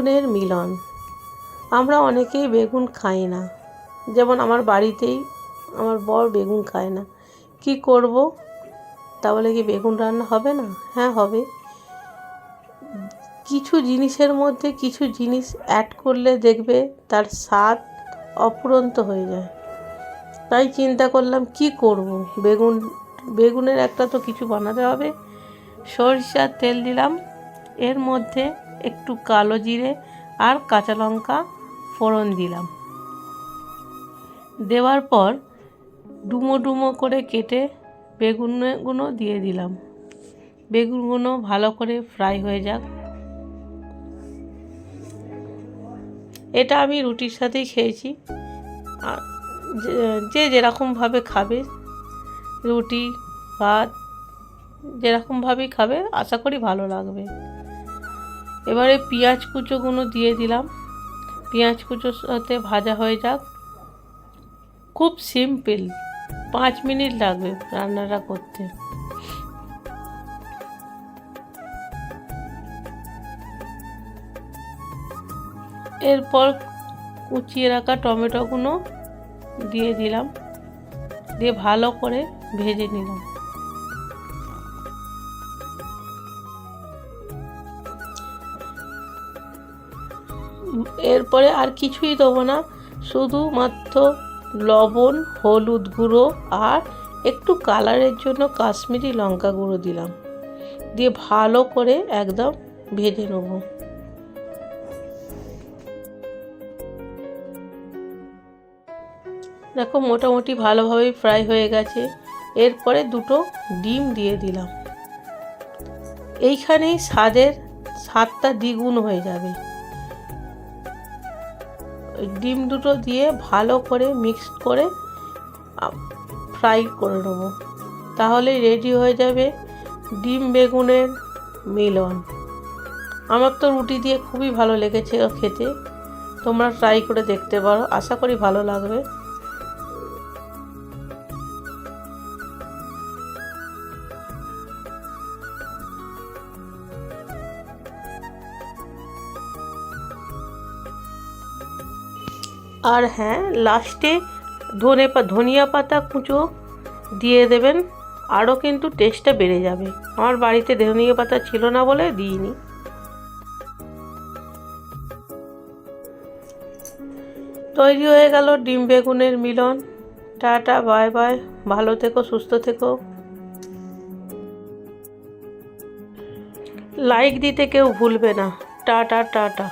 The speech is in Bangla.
বেগুনের মিলন। আমরা অনেকেই বেগুন খাই না, যেমন আমার বাড়িতেই আমার বর বেগুন খায় না। কি করব? তাহলে কি বেগুন রান্না হবে না? হ্যাঁ, হবে। কিছু জিনিসের মধ্যে কিছু জিনিস অ্যাড করলে দেখবে তার স্বাদ অফুরন্ত হয়ে যায়। তাই চিন্তা করলাম কি করব, বেগুনের একটা তো কিছু বানাতে হবে। সরিষার তেল দিলাম, এর মধ্যে একটু কালো জিরে আর কাঁচা লঙ্কা ফোড়ন দিলাম। দেওয়ার পর ডুমো ডুমো করে কেটে বেগুনগুলো দিয়ে দিলাম। বেগুনগুলো ভালো করে ফ্রাই হয়ে যাক। এটা আমি রুটির সাথেই খেয়েছি। যে যেরকমভাবে খাবে, রুটি ভাত যেরকমভাবেই খাবে আশা করি ভালো লাগবে। এবারে পেঁয়াজ কুচোগুলো দিয়ে দিলাম। পেঁয়াজ কুচোর সাথে ভাজা হয়ে যাক। খুব সিম্পল, 5 মিনিট লাগবে রান্নাটা করতে। এরপর কুচিয়ে রাখা টমেটোগুলো দিয়ে দিলাম, দিয়ে ভালো করে ভেজে নিলাম। এরপরে আর কিছুই দেবো না, শুধুমাত্র লবণ, হলুদ গুঁড়ো আর একটু কালারের জন্য কাশ্মীরি লঙ্কা গুঁড়ো দিলাম, দিয়ে ভালো করে একদম ভেজে নেব। দেখো মোটামুটি ভালোভাবে ফ্রাই হয়ে গেছে। এরপরে দুটো ডিম দিয়ে দিলাম। এইখানেই স্বাদটা দ্বিগুণ হয়ে যাবে। ডিম দুটো দিয়ে ভালো করে মিক্সড করে ফ্রাই করে নেব, তাহলেই রেডি হয়ে যাবে ডিম বেগুনের মিলন। আমার তো রুটি দিয়ে খুবই ভালো লেগেছে খেতে। তোমরা ট্রাই করে দেখতে পারো, আশা করি ভালো লাগবে। আর হ্যাঁ, লাস্টে ধনিয়া পাতা কুচো দিয়ে দেবেন, আরও কিন্তু টেস্টটা বেড়ে যাবে। আমার বাড়িতে ধনিয়া পাতা ছিল না বলে দিইনি। তৈরি হয়ে গেল ডিম বেগুনের মিলন। টাটা, বাই বাই, ভালো থেকো, সুস্থ থেকো। লাইক দিতে কেউ ভুলবে না। Tata tata.